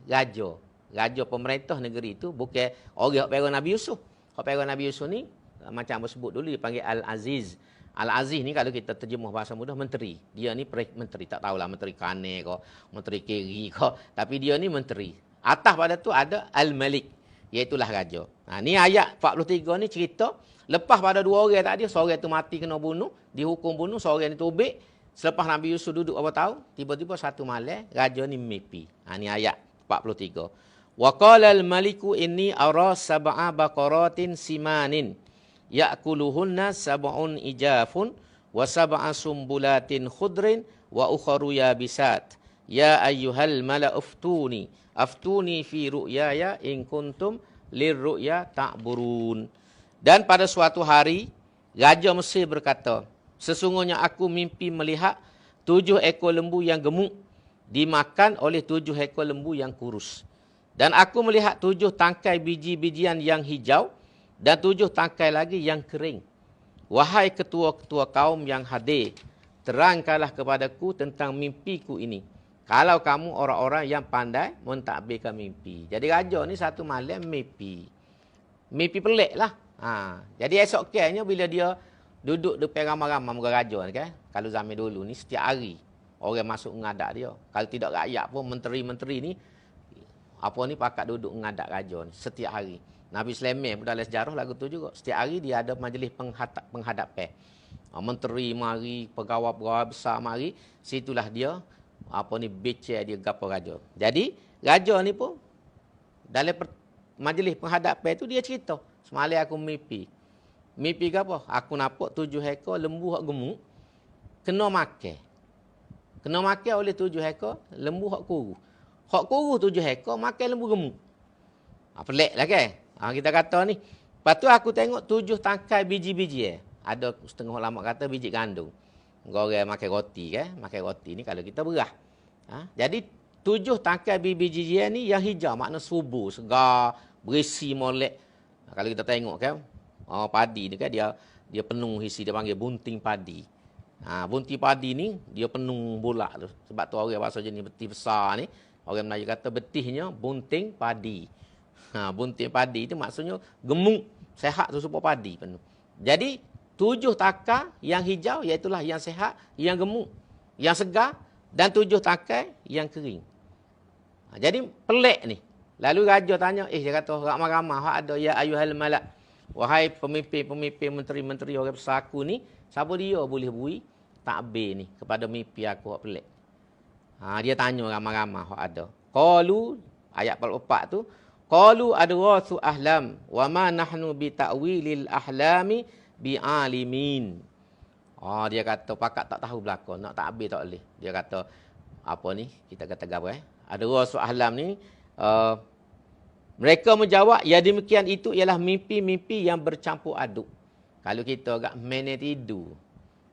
raja. Raja pemerintah negeri itu bukan orang yang pegang Nabi Yusuf. Yang pegang Nabi Yusuf ni, macam apa sebut dulu, dipanggil Al-Aziz. Al-Aziz ni kalau kita terjemah bahasa mudah, menteri. Dia ni menteri, tak tahulah menteri kane ke, menteri kiri ke. Tapi dia ni menteri. Atas pada tu ada Al-Malik, iaitulah raja. Ni ayat 43 ni cerita, lepas pada dua orang tadi, seorang tu mati kena bunuh, dihukum bunuh, seorang ni tubik. Selepas Nabi Yusuf duduk berapa tahun, tiba-tiba satu malam, raja ni mimpi. Ni ayat 43. Wa qala al-maliku inni ara sab'a baqaratin simanin ya'kuluhunna sab'un ijafun wa sab'a sumbulatin khudrin wa ukharu yabisat. Ya ayyuhal mala'u aftuni fi ru'yaya in kuntum lirru'ya ta'burun. Dan pada suatu hari, Raja Mesir berkata, sesungguhnya aku mimpi melihat 7 ekor lembu yang gemuk dimakan oleh 7 ekor lembu yang kurus. Dan aku melihat 7 tangkai biji-bijian yang hijau dan 7 tangkai lagi yang kering. Wahai ketua-ketua kaum yang hadir, terangkanlah kepadaku tentang mimpiku ini. Kalau kamu orang-orang yang pandai mentadbirkan mimpi. Jadi raja ni satu malam mimpi. Mimpi pelik lah. Jadi esok kehnya bila dia duduk depan ramai-ramai muka raja ni kan. Kalau zaman dulu ni setiap hari orang masuk mengadap dia. Kalau tidak rakyat pun menteri-menteri ni pakat duduk mengadap raja ni setiap hari. Nabi Sulaiman pun dalam sejarah lagu tu juga. Setiap hari dia ada majlis penghadapan. Menteri mari, pegawai-pegawai besar mari, situlah dia bicara dia gapo raja. Jadi raja ni pun dalam majlis penghadapan tu dia cerita, semalam aku mimpi. Mimpi ke apa? Aku nampak 7 ekor lembu hak gemuk kena makan. Kena makan oleh 7 ekor lembu hak kurus. Hak kurus 7 ekor makan lembu gemuk. Pelik lah kan? Kita kata ni. Lepas tu aku tengok 7 tangkai biji-biji. Ada setengah ulama kata biji gandum. Orang makan roti kan? Makan roti ni kalau kita berah. Jadi 7 tangkai biji-biji ni yang hijau. Makna subur, segar, berisi molek. Kalau kita tengok kan? Padi ni kan dia penuh isi. Dia panggil bunting padi. Bunting padi ni dia penuh bolak tu. Sebab tu orang bahasa jenis betih besar ni. Orang Melayu kata betihnya bunting padi. Bunting padi itu maksudnya gemuk, sehat tu supaya padi penuh. Jadi 7 takar yang hijau iaitulah yang sehat, yang gemuk, yang segar dan 7 takar yang kering. Jadi pelik ni. Lalu raja tanya, dia kata ramai-ramai hak ada ya ayyuhal malak. Wahai pemimpin-pemimpin, menteri-menteri orang besar aku ni, siapa dia boleh bui takbir ni kepada mimpi aku hak pelik. Dia tanya ramai-ramai hak ada. Qalu ayat 44 tu, qalu adghathu ahlam wa ma nahnu bi ta'wilil ahlami bi alimin. Dia kata pakat tak tahu belakang, nak takbir tak boleh. Dia kata kita kata gapo adghathu ahlam ni mereka menjawab, ya demikian itu ialah mimpi-mimpi yang bercampur aduk. Kalau kita agak mene tidur,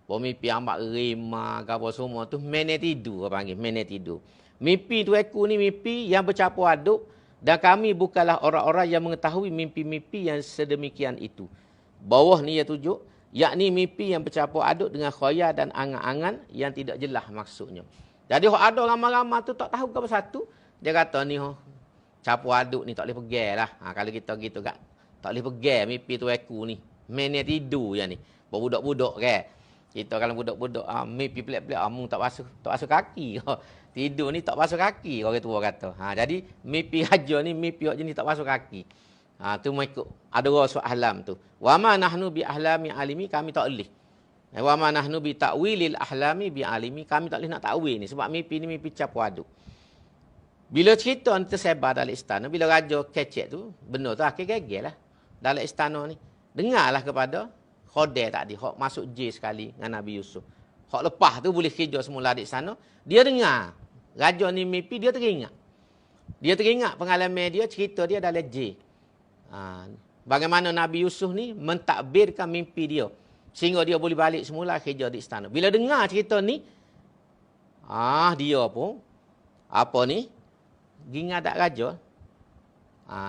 mimpi ambak rima, apa semua tu mene tidur, panggil mene tidur. Mimpi tu aku ni mimpi yang bercampur aduk dan kami bukanlah orang-orang yang mengetahui mimpi-mimpi yang sedemikian itu. Bawah ni ia tunjuk, yakni mimpi yang bercampur aduk dengan khayal dan angan-angan yang tidak jelas maksudnya. Jadi ada ramai-ramai tu tak tahu ke satu, dia kata ni campur aduk ni tak boleh pegang lah. Kalau kita gitu tak boleh pegang mimpi tu aku ni. Mene tidur yang ni. Budak-budak kan. Kita kalau budak-budak mimpi pelik-pelik, tak basuh kaki. Tidur ni tak basuh kaki, orang tua kata. Jadi mimpi raja ni mimpi orang jenis tak basuh kaki. Tu mengikut ada rasul ahlam tu. Wa ma nahnu bi ahlami alimi, kami tak boleh. Wa ma nahnu bi ta'wilil ahlami bi alimi, kami tak boleh nak takwil ni sebab mimpi ni mimpi campur aduk. Bila cerita ni tersebar dalam istana, bila raja kecek tu, benda tu akhir gegel lah dalam istana ni. Dengarlah kepada Khodai tadi, hok masuk je sekali dengan Nabi Yusuf. Hok lepas tu boleh kerja semula di sana, dia dengar. Raja ni mimpi, dia teringat. Dia teringat pengalaman dia, cerita dia dalam je. Bagaimana Nabi Yusuf ni mentadbirkan mimpi dia. Sehingga dia boleh balik semula kerja di istana. Bila dengar cerita ni, dia pun, gingadak raja.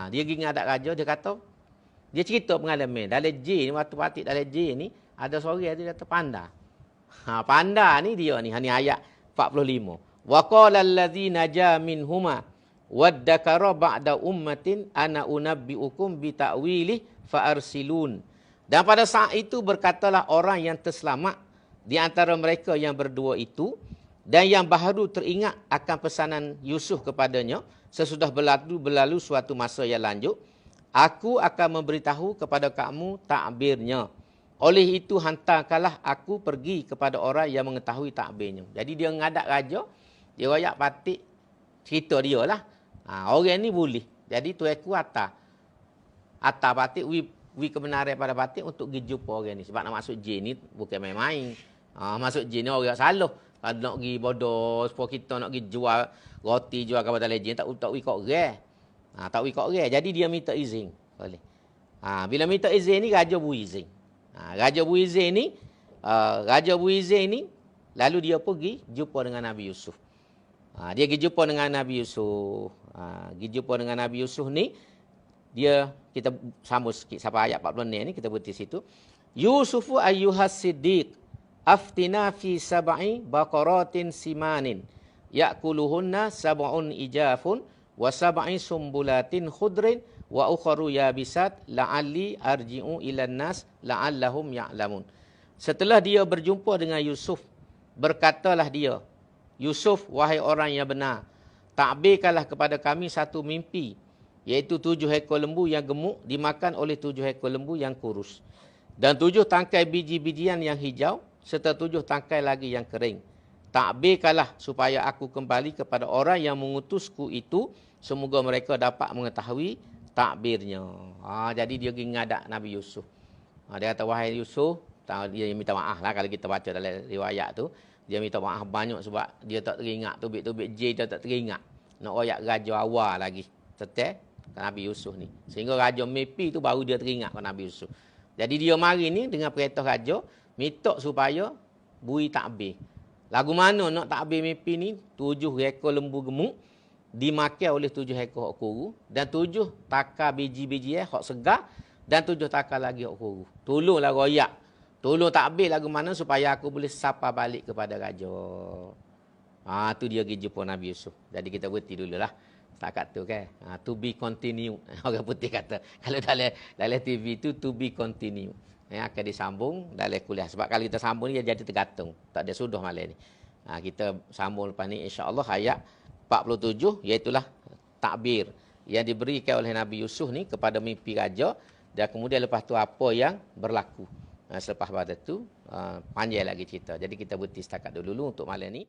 Dia gingadak raja, dia kata, dia cerita pengalaman. Dalam J ni, waktu patik dalam J ni, ada seorang dia kata panda. Panda ni dia ni. Ini ayat 45. Wa qala allazi naja minhuma waddakara ba'da ummatin ana unabbiukum bi ta'wili fa arsilun. Dan pada saat itu berkatalah orang yang terselamat di antara mereka yang berdua itu, dan yang baru teringat akan pesanan Yusuf kepadanya sesudah berlalu suatu masa yang lanjut, aku akan memberitahu kepada kamu takbirnya. Oleh itu hantarkanlah aku pergi kepada orang yang mengetahui takbirnya. Jadi dia ngadak raja, dia royak patik cerita dia lah. Orang ni boleh. Jadi tuanku hantar patik, wi kebenaran pada patik untuk pergi jumpa orang ni. Sebab nak masuk jin ni bukan main-main. Masuk jin ni orang salah. Kalau nak pergi bodoh, sebab kita nak pergi jual roti, jual kapal jin, tak wi kok orang. Tak wi kok orang. Jadi dia minta izin. Boleh. Bila minta izin ni, raja beri izin. Raja Buizin ni lalu dia pergi jumpa dengan Nabi Yusuf. Dia pergi jumpa dengan Nabi Yusuf. Pergi jumpa dengan Nabi Yusuf ni, kita sambung sikit sampai ayat 46 ni, kita berhenti situ. Yusufu ayyuhas siddiq aftina fi sab'i baqaratin simanin ya'kuluhunna sab'un ijafun wa sab'i sumbulatin khudrin wa ukharu yabisat la'alli arji'u ilan nas la'allahum ya'lamun. Setelah dia berjumpa dengan Yusuf, berkatalah dia, Yusuf, wahai orang yang benar, takbirkanlah kepada kami satu mimpi, iaitu 7 ekor lembu yang gemuk dimakan oleh 7 ekor lembu yang kurus, dan 7 tangkai biji-bijian yang hijau, serta 7 tangkai lagi yang kering. Takbirkanlah supaya aku kembali kepada orang yang mengutusku itu, semoga mereka dapat mengetahui takbirnya. Jadi dia pergi ngadak Nabi Yusuf. Dia kata, wahai Yusuf, dia minta maaf lah kalau kita baca dalam riwayat tu. Dia minta maaf banyak sebab dia tak teringat. Tubik-tubik J dia tak teringat. Nak royak raja awal lagi. Tetap Nabi Yusuf ni. Sehingga raja mimpi tu baru dia teringat ke Nabi Yusuf. Jadi dia mari ni dengan perintah raja, minta supaya beri takbir. Lagu mana nak takbir mimpi ni? 7 ekor lembu gemuk dimakan oleh 7 ekor hak kuru, dan 7 takar biji-biji hak segar, dan 7 takar lagi hak kuru. Tolonglah royak. Tolong takbir lagu mana supaya aku boleh sapa balik kepada raja. Tu dia pergi jumpa Nabi Yusuf. Jadi kita berhenti dululah. Setakat tu kan. To be continue. Orang putih kata. Kalau dalam TV tu to be continue. Akan disambung dalam kuliah. Sebab kalau kita sambung ni dia jadi tergantung. Tak ada sudah malam ni. Kita sambung lepas ni insya-Allah ayat 47, iaitulah takbir yang diberikan oleh Nabi Yusuf ni kepada mimpi raja, dan kemudian lepas tu apa yang berlaku. Selepas pada tu panjang lagi cerita. Jadi kita berhenti setakat dulu untuk malam ni.